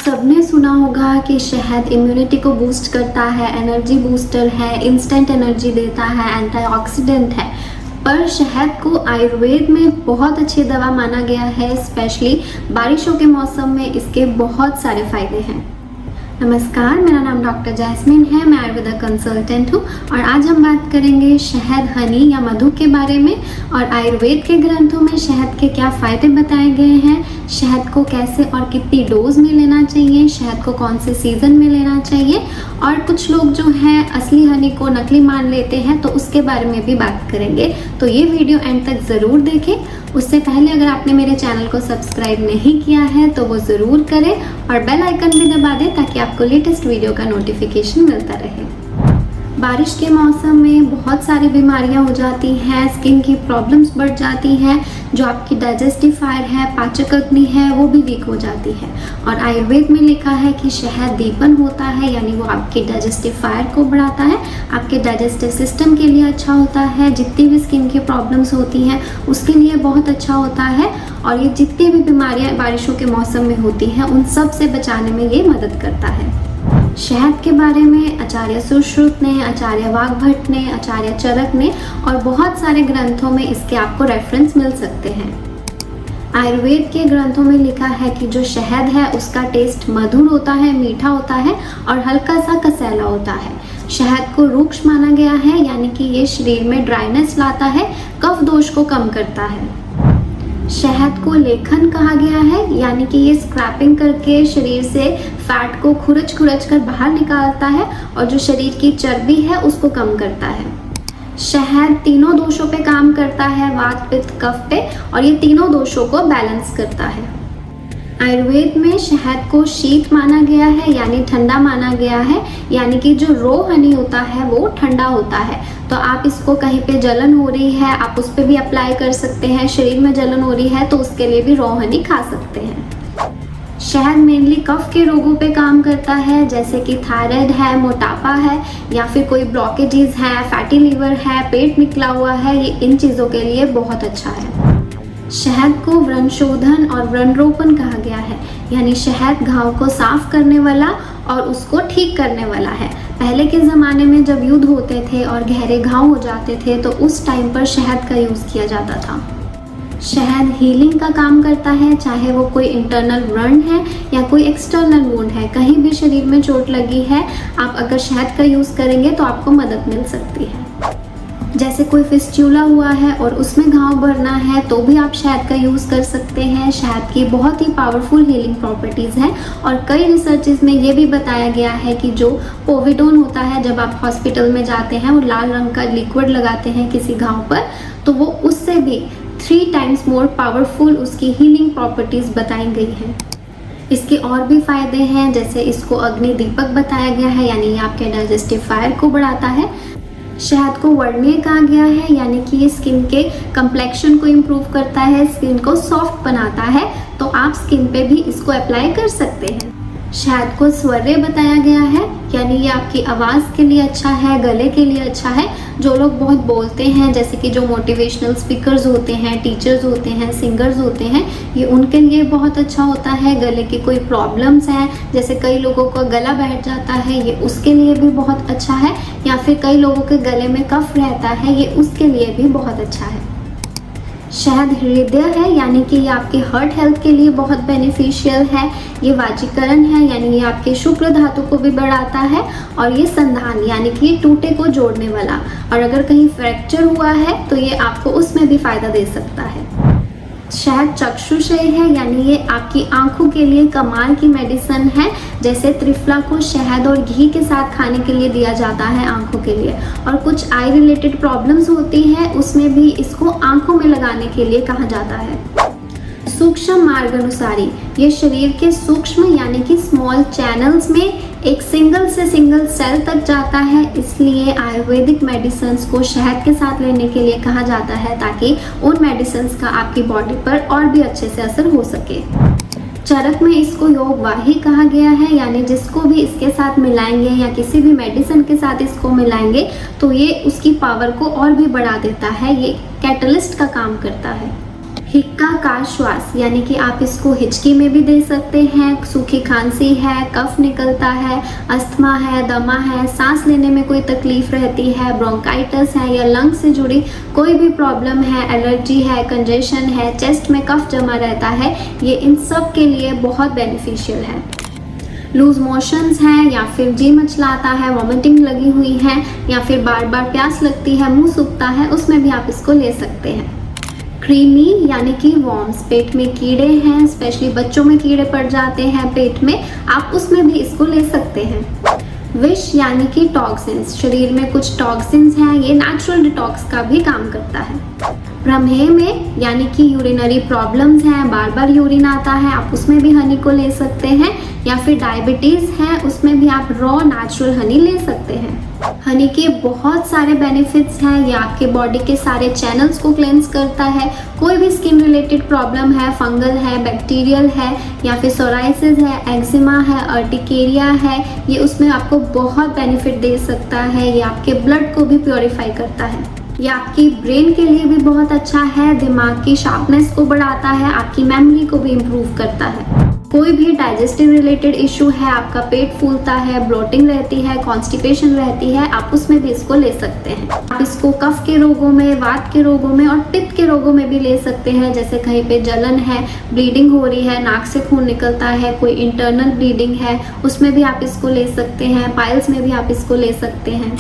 सबने सुना होगा कि शहद इम्यूनिटी को बूस्ट करता है, एनर्जी बूस्टर है, इंस्टेंट एनर्जी देता है, एंटीऑक्सीडेंट है। पर शहद को आयुर्वेद में बहुत अच्छी दवा माना गया है। स्पेशली बारिशों के मौसम में इसके बहुत सारे फायदे हैं। नमस्कार, मेरा नाम डॉक्टर जैस्मिन है। मैं आयुर्वेदा कंसल्टेंट हूँ और आज हम बात करेंगे शहद, हनी या मधु के बारे में और आयुर्वेद के ग्रंथों में शहद के क्या फ़ायदे बताए गए हैं, शहद को कैसे और कितनी डोज में लेना चाहिए, शहद को कौन से सीज़न में लेना चाहिए और कुछ लोग जो हैं असली हनी को नकली मान लेते हैं, तो उसके बारे में भी बात करेंगे। तो ये वीडियो एंड तक ज़रूर देखें। उससे पहले अगर आपने मेरे चैनल को सब्सक्राइब नहीं किया है तो वो ज़रूर करें और बेल आइकन भी दबा दें ताकि आपको लेटेस्ट वीडियो का नोटिफिकेशन मिलता रहे। बारिश के मौसम में बहुत सारी बीमारियां हो जाती हैं, स्किन की प्रॉब्लम्स बढ़ जाती हैं, जो आपकी डाइजेस्टिव फायर है, पाचक अग्नि है, वो भी वीक हो जाती है। और आयुर्वेद में लिखा है कि शहद दीपन होता है, यानी वो आपकी डाइजेस्टिव फायर को बढ़ाता है, आपके डाइजेस्टिव सिस्टम के लिए अच्छा होता है, जितनी भी स्किन की प्रॉब्लम्स होती हैं उसके लिए बहुत अच्छा होता है। और ये जितनी भी बीमारियाँ बारिशों के मौसम में होती हैं उन सब से बचाने में ये मदद करता है। शहद के बारे में आचार्य सुश्रुत ने, आचार्य वाग्भट ने, आचार्य चरक ने और बहुत सारे ग्रंथों में इसके आपको रेफरेंस मिल सकते हैं। आयुर्वेद के ग्रंथों में लिखा है कि जो शहद है उसका टेस्ट मधुर होता है, मीठा होता है और हल्का सा कसैला होता है। शहद को रुक्ष माना गया है, यानी कि ये शरीर में ड्राइनेस लाता है, कफ दोष को कम करता है। शहद को लेखन कहा गया है, यानी कि ये स्क्रैपिंग करके शरीर से फैट को खुरच कर बाहर निकालता है और जो शरीर की चर्बी है उसको कम करता है। शहद तीनों दोषों पे काम करता है, वात, पित्त, कफ पे, और ये तीनों दोषों को बैलेंस करता है। आयुर्वेद में शहद को शीत माना गया है, यानी ठंडा माना गया है, यानी कि जो रो हनी होता है वो ठंडा होता है। तो आप इसको कहीं पे जलन हो रही है आप उस पर भी अप्लाई कर सकते हैं, शरीर में जलन हो रही है तो उसके लिए भी रो हनी खा सकते हैं। शहद मेनली कफ के रोगों पे काम करता है, जैसे कि थायराइड है, मोटापा है या फिर कोई ब्लॉकेजेस है, फैटी लीवर है, पेट निकला हुआ है, ये इन चीज़ों के लिए बहुत अच्छा है। शहद को व्रण शोधन और व्रण रोपण कहा गया है, यानी शहद घाव को साफ करने वाला और उसको ठीक करने वाला है। पहले के ज़माने में जब युद्ध होते थे और गहरे घाव हो जाते थे तो उस टाइम पर शहद का यूज़ किया जाता था। शहद हीलिंग का काम करता है, चाहे वो कोई इंटरनल व्रण है या कोई एक्सटर्नल वुंड है, कहीं भी शरीर में चोट लगी है, आप अगर शहद का यूज़ करेंगे तो आपको मदद मिल सकती है। जैसे कोई फिस्ट्यूला हुआ है और उसमें घाव भरना है तो भी आप शहद का यूज़ कर सकते हैं। शहद की बहुत ही पावरफुल हीलिंग प्रॉपर्टीज़ हैं और कई रिसर्चेस में ये भी बताया गया है कि जो पोविडोन होता है, जब आप हॉस्पिटल में जाते हैं और लाल रंग का लिक्विड लगाते हैं किसी घाव पर, तो वो उससे भी 3 टाइम्स मोर पावरफुल उसकी हीलिंग प्रॉपर्टीज़ बताई गई हैं। इसके और भी फ़ायदे हैं, जैसे इसको अग्नि दीपक बताया गया है, यानी ये आपके डाइजेस्टिव फायर को बढ़ाता है। शहद को वर्णीय कहा गया है, यानी कि ये स्किन के कंप्लेक्शन को इम्प्रूव करता है, स्किन को सॉफ्ट बनाता है, तो आप स्किन पे भी इसको अप्लाई कर सकते हैं। शहद को स्वर्य बताया गया है, यानी ये आपकी आवाज़ के लिए अच्छा है, गले के लिए अच्छा है। जो लोग बहुत बोलते हैं, जैसे कि जो मोटिवेशनल स्पीकर्स होते हैं, टीचर्स होते हैं, सिंगर्स होते हैं, ये उनके लिए बहुत अच्छा होता है। गले की कोई प्रॉब्लम्स हैं, जैसे कई लोगों का गला बैठ जाता है, ये उसके लिए भी बहुत अच्छा है, या फिर कई लोगों के गले में कफ रहता है, ये उसके लिए भी बहुत अच्छा है। शहद हृदय है, यानी कि ये आपके हार्ट हेल्थ के लिए बहुत बेनिफिशियल है। ये वाजीकरण है, यानी ये आपके शुक्र धातु को भी बढ़ाता है, और ये संधान, यानी कि ये टूटे को जोड़ने वाला, और अगर कहीं फ्रैक्चर हुआ है तो ये आपको उसमें भी फायदा दे सकता है। शहद चक्षुषय है, यानी ये आपकी आंखों के लिए कमाल की मेडिसिन है। जैसे त्रिफला को शहद और घी के साथ खाने के लिए दिया जाता है आंखों के लिए, और कुछ आई रिलेटेड प्रॉब्लम्स होती हैं उसमें भी इसको आंखों में लगाने के लिए कहा जाता है। सूक्ष्म मार्ग अनुसारी, ये शरीर के सूक्ष्म यानी कि स्मॉल चैनल्स में एक सिंगल से सिंगल सेल तक जाता है, इसलिए आयुर्वेदिक मेडिसिन्स को शहद के साथ लेने के लिए कहा जाता है, ताकि उन मेडिसिन्स का आपकी बॉडी पर और भी अच्छे से असर हो सके। चरक में इसको योग वाही कहा गया है, यानी जिसको भी इसके साथ मिलाएंगे या किसी भी मेडिसिन के साथ इसको मिलाएंगे तो ये उसकी पावर को और भी बढ़ा देता है, ये कैटलिस्ट का काम करता है। हिक्का का श्वास, यानी कि आप इसको हिचकी में भी दे सकते हैं, सूखी खांसी है, कफ निकलता है, अस्थमा है, दमा है, सांस लेने में कोई तकलीफ रहती है, ब्रोंकाइटिस है या लंग से जुड़ी कोई भी प्रॉब्लम है, एलर्जी है, कंजेशन है, चेस्ट में कफ जमा रहता है, ये इन सब के लिए बहुत बेनिफिशियल है। लूज मोशंस हैं या फिर जी मचलाता है, वॉमिटिंग लगी हुई है या फिर बार बार प्यास लगती है, मुंह सूखता है, उसमें भी आप इसको ले सकते हैं। क्रीमी यानी कि वॉर्म्स, पेट में कीड़े हैं, स्पेशली बच्चों में कीड़े पड़ जाते हैं पेट में, आप उसमें भी इसको ले सकते हैं। विश यानी कि टॉक्सिन्स, शरीर में कुछ टॉक्सिन्स हैं, ये नेचुरल डिटॉक्स का भी काम करता है। प्रमेह में यानी कि यूरिनरी प्रॉब्लम्स हैं, बार बार यूरिन आता है, आप उसमें भी हनी को ले सकते हैं। या फिर डायबिटीज़ है, उसमें भी आप रॉ नेचुरल हनी ले सकते हैं। हनी के बहुत सारे बेनिफिट्स हैं, ये आपके बॉडी के सारे चैनल्स को क्लेंस करता है। कोई भी स्किन रिलेटेड प्रॉब्लम है, फंगल है, बैक्टीरियल है या फिर सोराइसिस है, एक्जिमा है, अर्टिकेरिया है, ये उसमें आपको बहुत बेनिफिट दे सकता है। ये आपके ब्लड को भी प्योरीफाई करता है। ये आपकी ब्रेन के लिए भी बहुत अच्छा है, दिमाग की शार्पनेस को बढ़ाता है, आपकी मेमोरी को भी इम्प्रूव करता है। कोई भी डाइजेस्टिव रिलेटेड इशू है, आपका पेट फूलता है, ब्लोटिंग रहती है, कॉन्स्टिपेशन रहती है, आप उसमें भी इसको ले सकते हैं। आप इसको कफ के रोगों में, वात के रोगों में और पित्त के रोगों में भी ले सकते हैं। जैसे कहीं पे जलन है, ब्लीडिंग हो रही है, नाक से खून निकलता है, कोई इंटरनल ब्लीडिंग है, उसमें भी आप इसको ले सकते हैं। पाइल्स में भी आप इसको ले सकते हैं।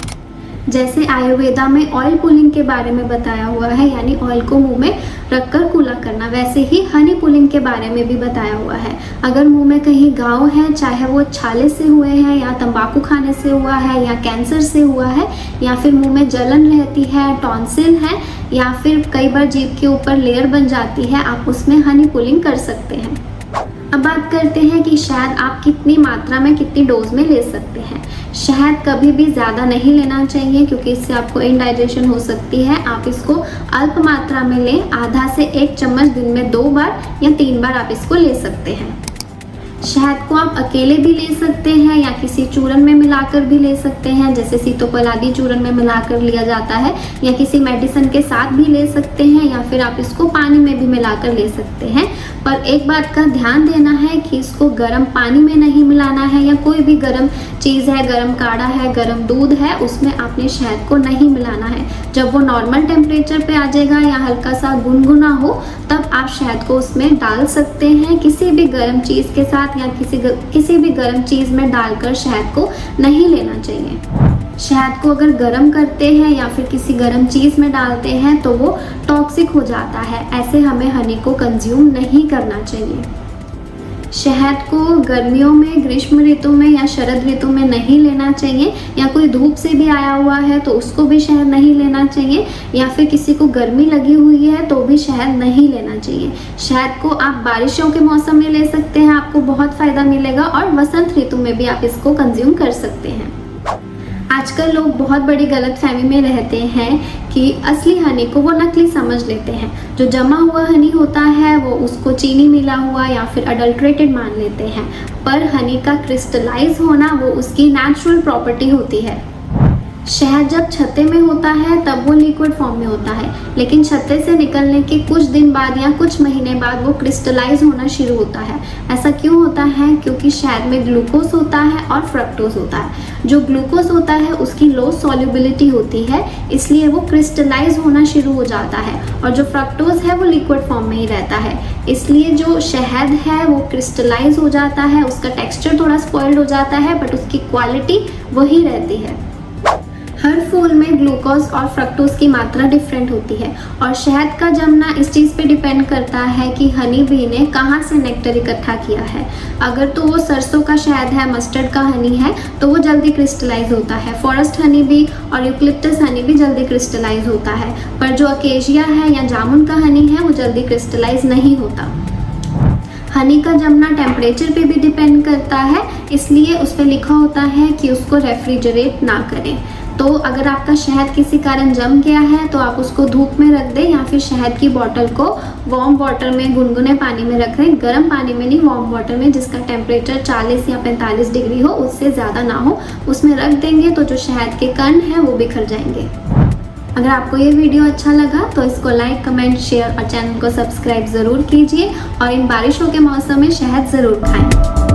जैसे आयुर्वेदा में ऑयल पुलिंग के बारे में बताया हुआ है, यानी ऑयल को मुंह में रखकर कूला करना, वैसे ही हनी पुलिंग के बारे में भी बताया हुआ है। अगर मुंह में कहीं घाव है, चाहे वो छाले से हुए हैं या तंबाकू खाने से हुआ है या कैंसर से हुआ है या फिर मुंह में जलन रहती है, टॉन्सिल है या फिर कई बार जीभ के ऊपर लेयर बन जाती है, आप उसमें हनी पुलिंग कर सकते हैं। अब बात करते हैं कि शहद आप कितनी मात्रा में, कितनी डोज में ले सकते हैं। शहद कभी भी ज़्यादा नहीं लेना चाहिए क्योंकि इससे आपको इंडाइजेशन हो सकती है। आप इसको अल्प मात्रा में लें, आधा से 1 चम्मच दिन में 2 बार या 3 बार आप इसको ले सकते हैं। शहद को आप अकेले भी ले सकते हैं या किसी चूरन में मिलाकर भी ले सकते हैं, जैसे सीतोपल आदि चूरन में मिलाकर लिया जाता है, या किसी मेडिसिन के साथ भी ले सकते हैं, या फिर आप इसको पानी में भी मिलाकर ले सकते हैं। पर एक बात का ध्यान देना है कि इसको गर्म पानी में नहीं मिलाना है, या कोई भी गर्म चीज़ है, गर्म काढ़ा है, गर्म दूध है, उसमें आपने शहद को नहीं मिलाना है। जब वो नॉर्मल टेम्परेचर पे आ जाएगा या हल्का सा गुनगुना हो, तब आप शहद को उसमें डाल सकते हैं। किसी भी गर्म चीज़ के साथ या किसी भी गर्म चीज़ में डालकर शहद को नहीं लेना चाहिए। शहद को अगर गर्म करते हैं या फिर किसी गर्म चीज़ में डालते हैं तो वो टॉक्सिक हो जाता है। ऐसे हमें हनी को कंज्यूम नहीं करना चाहिए। शहद को गर्मियों में, ग्रीष्म ऋतु में या शरद ऋतु में नहीं लेना चाहिए, या कोई धूप से भी आया हुआ है तो उसको भी शहद नहीं लेना चाहिए, या फिर किसी को गर्मी लगी हुई है तो भी शहद नहीं लेना चाहिए। शहद को आप बारिशों के मौसम में ले सकते हैं, आपको बहुत फ़ायदा मिलेगा, और वसंत ऋतु में भी आप इसको कंज्यूम कर सकते हैं। आजकल लोग बहुत बड़ी गलतफहमी में रहते हैं कि असली हनी को वो नकली समझ लेते हैं। जो जमा हुआ हनी होता है वो उसको चीनी मिला हुआ या फिर अडल्ट्रेटेड मान लेते हैं, पर हनी का क्रिस्टलाइज होना वो उसकी नेचुरल प्रॉपर्टी होती है। शहद जब छत्ते में होता है तब वो लिक्विड फॉर्म में होता है, लेकिन छत्ते से निकलने के कुछ दिन बाद या कुछ महीने बाद वो क्रिस्टलाइज होना शुरू होता है। ऐसा क्यों होता है? क्योंकि शहद में ग्लूकोज होता है और फ्रक्टोज होता है। जो ग्लूकोज होता है उसकी लो सॉल्युबिलिटी होती है, इसलिए वो क्रिस्टलाइज होना शुरू हो जाता है, और जो फ्रक्टोज है वो लिक्विड फॉर्म में ही रहता है। इसलिए जो शहद है वो क्रिस्टलाइज हो जाता है, उसका टेक्सचर थोड़ा स्पॉइल्ड हो जाता है, बट उसकी क्वालिटी वही रहती है। हर फूल में ग्लूकोज और फ्रक्टोज की मात्रा डिफरेंट होती है, और शहद का जमना इस चीज़ पे डिपेंड करता है कि हनी बी ने कहाँ से नेक्टर इकट्ठा किया है। अगर तो वो सरसों का शहद है, मस्टर्ड का हनी है, तो वो जल्दी क्रिस्टलाइज होता है। फॉरेस्ट हनी भी और यूकलिप्टस हनी भी जल्दी क्रिस्टलाइज होता है, पर जो अकेशिया है या जामुन का हनी है वो जल्दी क्रिस्टलाइज नहीं होता। हनी का जमना टेम्परेचर पे भी डिपेंड करता है, इसलिए उस पर लिखा होता है कि उसको रेफ्रिजरेट ना करें। तो अगर आपका शहद किसी कारण जम गया है तो आप उसको धूप में रख दें, या फिर शहद की बोतल को वार्म वाटर में, गुनगुने पानी में रख दें, गर्म पानी में नहीं, वार्म वाटर में, जिसका टेम्परेचर 40 या 45 डिग्री हो, उससे ज़्यादा ना हो, उसमें रख देंगे तो जो शहद के कण हैं वो बिखर जाएंगे। अगर आपको ये वीडियो अच्छा लगा तो इसको लाइक, कमेंट, शेयर और चैनल को सब्सक्राइब ज़रूर कीजिए और इन बारिशों के मौसम में शहद ज़रूर खाएं।